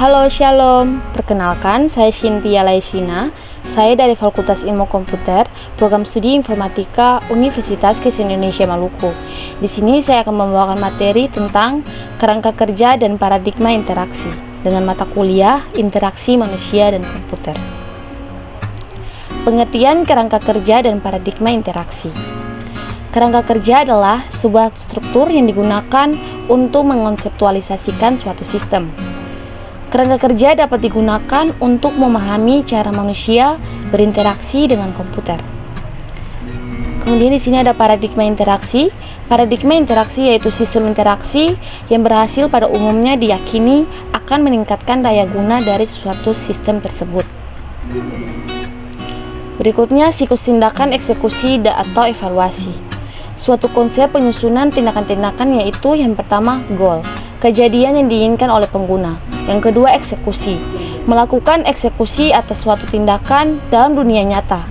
Halo, Shalom. Perkenalkan, saya Cynthia Laisina. Saya dari Fakultas Ilmu Komputer, Program Studi Informatika Universitas Kristen Indonesia Maluku. Di sini saya akan membawakan materi tentang kerangka kerja dan paradigma interaksi dengan mata kuliah Interaksi Manusia dan Komputer. Pengertian kerangka kerja dan paradigma interaksi. Kerangka kerja adalah sebuah struktur yang digunakan untuk mengkonseptualisasikan suatu sistem. Kerangka kerja dapat digunakan untuk memahami cara manusia berinteraksi dengan komputer. Kemudian di sini ada paradigma interaksi. Paradigma interaksi yaitu sistem interaksi yang berhasil pada umumnya diyakini akan meningkatkan daya guna dari suatu sistem tersebut. Berikutnya siklus tindakan eksekusi atau evaluasi. Suatu konsep penyusunan tindakan-tindakan yaitu yang pertama goal, kejadian yang diinginkan oleh pengguna. Yang kedua eksekusi, melakukan eksekusi atas suatu tindakan dalam dunia nyata.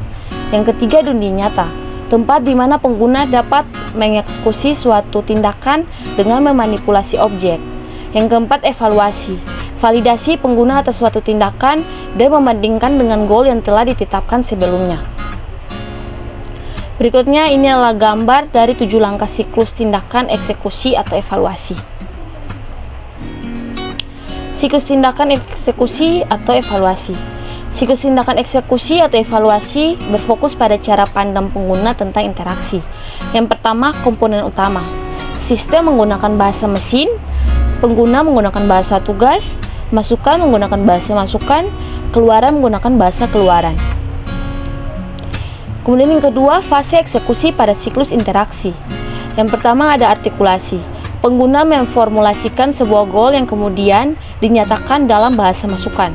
Yang ketiga dunia nyata, tempat di mana pengguna dapat mengeksekusi suatu tindakan dengan memanipulasi objek. Yang keempat evaluasi, validasi pengguna atas suatu tindakan dan membandingkan dengan goal yang telah ditetapkan sebelumnya. Berikutnya ini adalah gambar dari 7 langkah siklus tindakan eksekusi atau evaluasi. Siklus tindakan eksekusi atau evaluasi. Siklus tindakan eksekusi atau evaluasi berfokus pada cara pandang pengguna tentang interaksi. Yang pertama, komponen utama. Sistem menggunakan bahasa mesin, pengguna menggunakan bahasa tugas, masukan menggunakan bahasa masukan, keluaran menggunakan bahasa keluaran. Kemudian yang kedua, fase eksekusi pada siklus interaksi. Yang pertama ada artikulasi. Pengguna memformulasikan sebuah goal yang kemudian dinyatakan dalam bahasa masukan.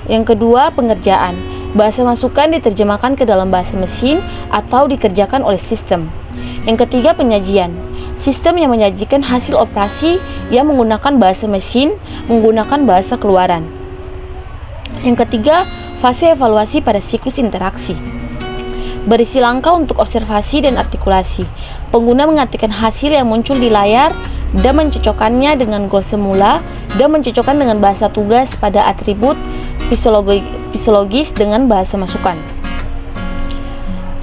Yang kedua, pengerjaan. Bahasa masukan diterjemahkan ke dalam bahasa mesin atau dikerjakan oleh sistem. Yang ketiga, penyajian. Sistem yang menyajikan hasil operasi yang menggunakan bahasa mesin menggunakan bahasa keluaran. Yang ketiga, fase evaluasi pada siklus interaksi. Berisi langkah untuk observasi dan artikulasi. Pengguna mengartikan hasil yang muncul di layar dan mencocokkannya dengan goal semula dan mencocokkan dengan bahasa tugas pada atribut fisiologis dengan bahasa masukan.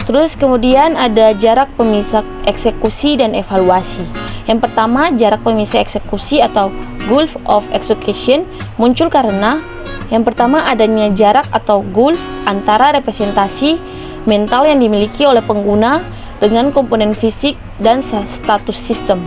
Terus kemudian ada jarak pemisah eksekusi dan evaluasi. Yang pertama, jarak pemisah eksekusi atau gulf of execution muncul karena yang pertama adanya jarak atau gulf antara representasi mental yang dimiliki oleh pengguna dengan komponen fisik dan status sistem.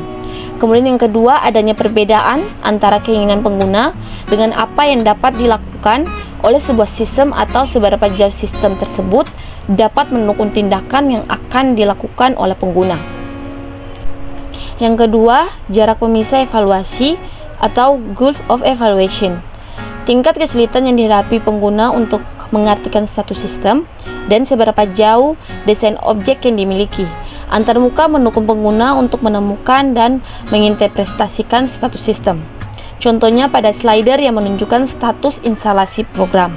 Kemudian yang kedua, adanya perbedaan antara keinginan pengguna dengan apa yang dapat dilakukan oleh sebuah sistem atau seberapa jauh sistem tersebut dapat mendukung tindakan yang akan dilakukan oleh pengguna. Yang kedua, jarak pemisah evaluasi atau gulf of evaluation. Tingkat kesulitan yang dihadapi pengguna untuk mengartikan status sistem dan seberapa jauh desain objek yang dimiliki. Antarmuka mendukung pengguna untuk menemukan dan menginterpretasikan status sistem. Contohnya pada slider yang menunjukkan status instalasi program.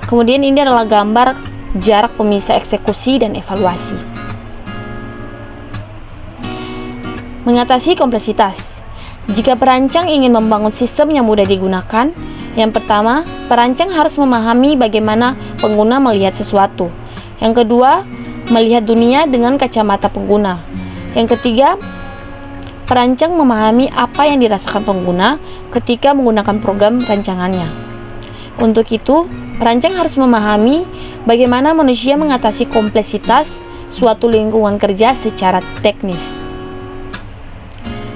Kemudian ini adalah gambar jarak pemisah eksekusi dan evaluasi. Mengatasi kompleksitas. Jika perancang ingin membangun sistem yang mudah digunakan, yang pertama, perancang harus memahami bagaimana pengguna melihat sesuatu. Yang kedua, melihat dunia dengan kacamata pengguna. Yang ketiga, perancang memahami apa yang dirasakan pengguna ketika menggunakan program rancangannya. Untuk itu, perancang harus memahami bagaimana manusia mengatasi kompleksitas suatu lingkungan kerja secara teknis.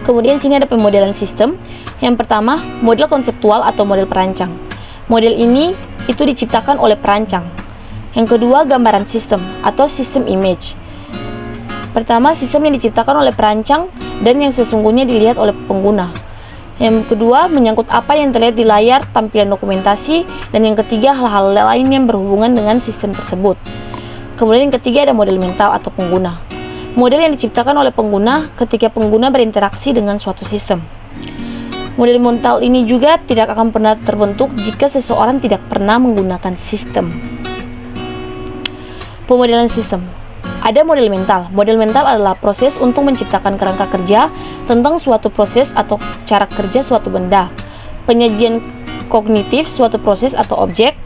Kemudian sini ada pemodelan sistem. Yang pertama, model konseptual atau model perancang. Model ini itu diciptakan oleh perancang. Yang kedua, gambaran sistem atau sistem image. Pertama, sistem yang diciptakan oleh perancang dan yang sesungguhnya dilihat oleh pengguna. Yang kedua, menyangkut apa yang terlihat di layar tampilan dokumentasi. Dan yang ketiga, hal-hal lain yang berhubungan dengan sistem tersebut. Kemudian yang ketiga ada model mental atau pengguna. Model yang diciptakan oleh pengguna ketika pengguna berinteraksi dengan suatu sistem. Model mental ini juga tidak akan pernah terbentuk jika seseorang tidak pernah menggunakan sistem. Pemodelan sistem. Ada model mental. Model mental adalah proses untuk menciptakan kerangka kerja tentang suatu proses atau cara kerja suatu benda. penyajian kognitif suatu proses atau objek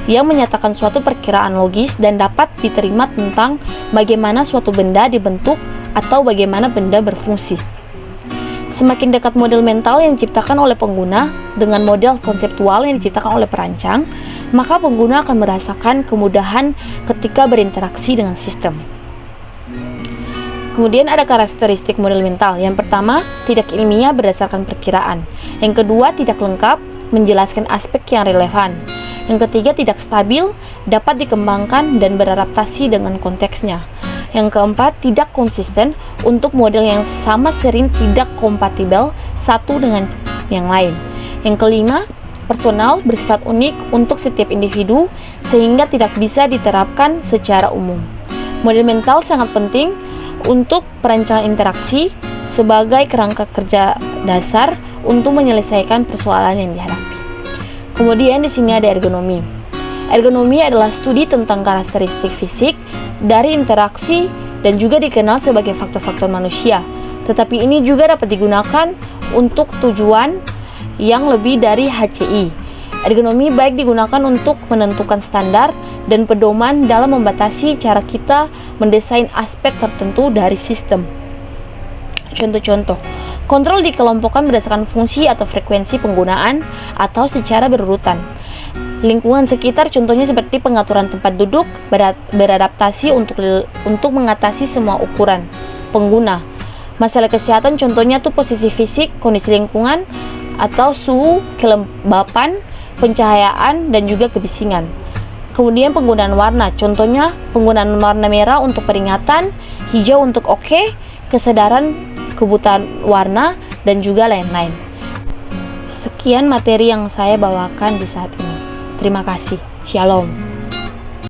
yang menyatakan suatu perkiraan logis dan dapat diterima tentang bagaimana suatu benda dibentuk atau bagaimana benda berfungsi. Semakin dekat model mental yang diciptakan oleh pengguna dengan model konseptual yang diciptakan oleh perancang, maka pengguna akan merasakan kemudahan ketika berinteraksi dengan sistem. Kemudian ada karakteristik model mental. Yang pertama, tidak ilmiah berdasarkan perkiraan. Yang kedua, tidak lengkap, menjelaskan aspek yang relevan. Yang ketiga, tidak stabil, dapat dikembangkan dan beradaptasi dengan konteksnya. Yang keempat, tidak konsisten, untuk model yang sama sering tidak kompatibel satu dengan yang lain. Yang kelima, personal, bersifat unik untuk setiap individu sehingga tidak bisa diterapkan secara umum. Model mental sangat penting untuk perancangan interaksi sebagai kerangka kerja dasar untuk menyelesaikan persoalan yang dihadapi. Kemudian di sini ada ergonomi. Ergonomi adalah studi tentang karakteristik fisik dari interaksi dan juga dikenal sebagai faktor-faktor manusia. Tetapi ini juga dapat digunakan untuk tujuan yang lebih dari HCI. Ergonomi baik digunakan untuk menentukan standar dan pedoman dalam membatasi cara kita mendesain aspek tertentu dari sistem. Contoh-contoh, kontrol dikelompokkan berdasarkan fungsi atau frekuensi penggunaan atau secara berurutan. Lingkungan sekitar contohnya seperti pengaturan tempat duduk, beradaptasi untuk mengatasi semua ukuran pengguna. Masalah kesehatan contohnya tuh posisi fisik, kondisi lingkungan, atau suhu, kelembapan, pencahayaan, dan juga kebisingan. Kemudian penggunaan warna, contohnya penggunaan warna merah untuk peringatan, hijau untuk oke, kesadaran kebutuhan warna, dan juga lain-lain. Sekian materi yang saya bawakan di saat ini. Terima kasih. Shalom.